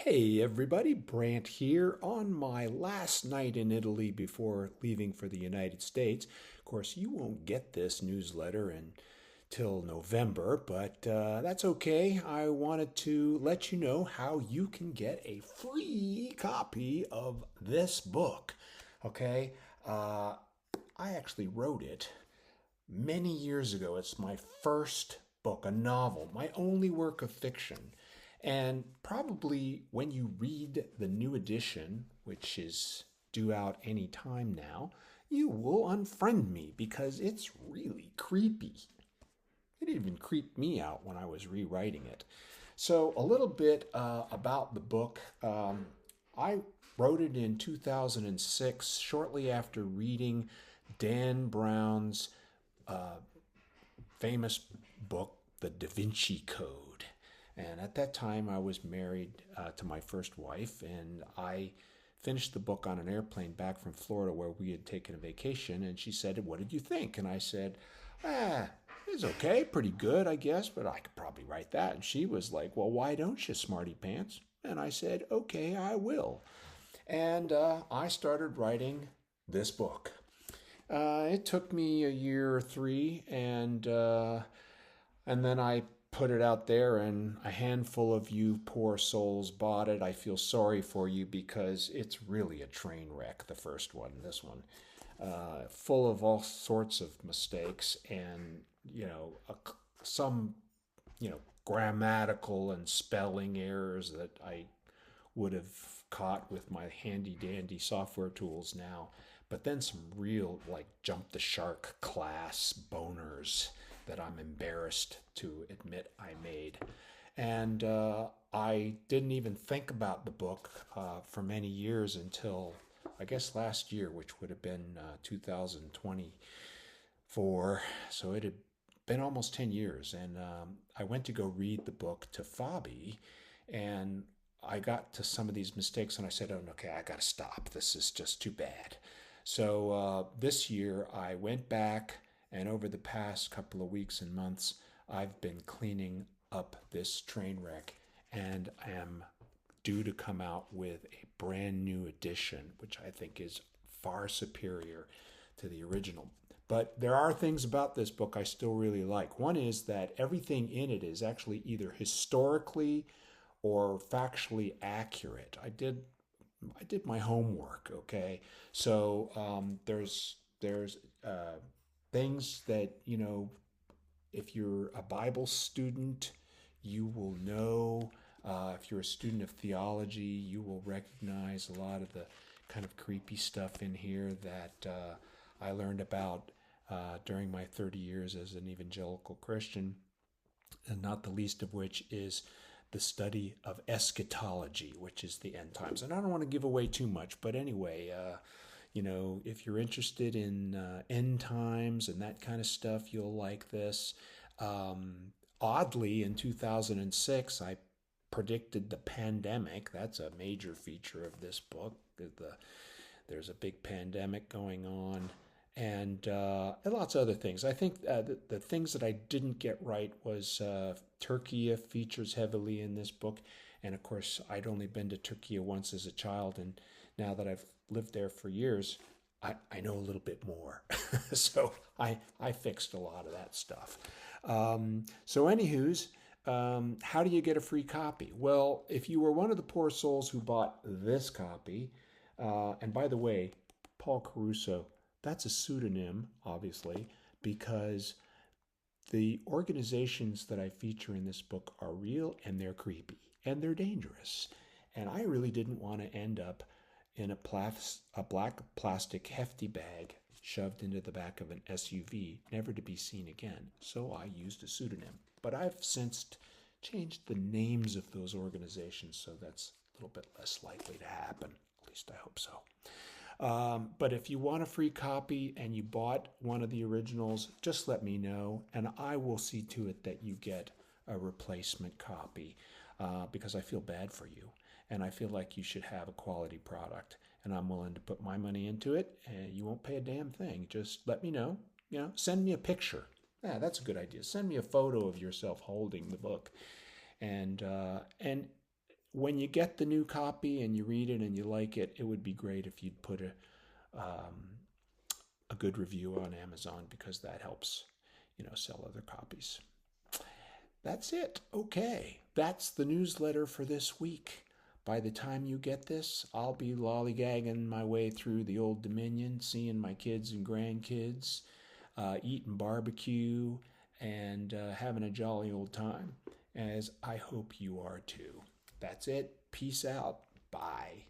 Hey everybody, Brant here on my last night in Italy before leaving for the United States. Of course, you won't get this newsletter until November, but that's okay. I wanted to let you know how you can get a free copy of this book. Okay, uh, I actually wrote it many years ago. It's my first book, a novel, my only work of fiction. And probably when you read the new edition, which is due out any time now, you will unfriend me because it's really creepy. It even creeped me out when I was rewriting it. So, a little bit about the book. I wrote it in 2006, shortly after reading Dan Brown's uh, famous book, The Da Vinci Code. And at that time, I was married to my first wife, and I finished the book on an airplane back from Florida where we had taken a vacation. And she said, "What did you think?" And I said, it's okay, pretty good, I guess, but I could probably write that. And she was like, "Well, why don't you, smarty pants?" And I said, "Okay, I will." And I started writing this book. It took me a year or three, and then I put it out there, and a handful of you poor souls bought it. I feel sorry for you because it's really a train wreck, the first one, this one. Full of all sorts of mistakes and, some, grammatical and spelling errors that I would have caught with my handy dandy software tools now. But then some real, like, jump the shark class boners that I'm embarrassed to admit I made. And I didn't even think about the book for many years until I guess last year, which would have been 2024. So it had been almost 10 years. And I went to go read the book to Fabi, and I got to some of these mistakes and I said, "Oh, okay, I got to stop. This is just too bad." So this year I went back, and over the past couple of weeks and months, I've been cleaning up this train wreck, and I am due to come out with a brand new edition, which I think is far superior to the original. But there are things about this book I still really like. One is that everything in it is actually either historically or factually accurate. I did my homework. Okay, so there's things that if you're a Bible student, you will know. If you're a student of theology, you will recognize a lot of the kind of creepy stuff in here that I learned about during my 30 years as an evangelical Christian, and not the least of which is the study of eschatology, which is the end times. And I don't want to give away too much, but anyway, if you're interested in end times and that kind of stuff, you'll like this. Oddly, in 2006, I predicted the pandemic. That's a major feature of this book. There's a big pandemic going on, and lots of other things. I think the things that I didn't get right was Turkey features heavily in this book. And of course, I'd only been to Turkey once as a child, and now that I've lived there for years, I know a little bit more. So I fixed a lot of that stuff. Anywho's, how do you get a free copy? Well, if you were one of the poor souls who bought this copy, and by the way, Paul Caruso, that's a pseudonym, obviously, because the organizations that I feature in this book are real, and they're creepy, and they're dangerous. And I really didn't want to end up in a black plastic hefty bag shoved into the back of an SUV, never to be seen again. So I used a pseudonym. But I've since changed the names of those organizations, so that's a little bit less likely to happen. At least I hope so. But if you want a free copy and you bought one of the originals, just let me know, and I will see to it that you get a replacement copy because I feel bad for you, and I feel like you should have a quality product, and I'm willing to put my money into it, and you won't pay a damn thing. Just let me know. Send me a picture. Yeah, that's a good idea. Send me a photo of yourself holding the book, and when you get the new copy and you read it and you like it, it would be great if you'd put a good review on Amazon, because that helps, sell other copies. That's it. Okay. That's the newsletter for this week. By the time you get this, I'll be lollygagging my way through the Old Dominion, seeing my kids and grandkids, eating barbecue, and having a jolly old time, as I hope you are too. That's it. Peace out. Bye.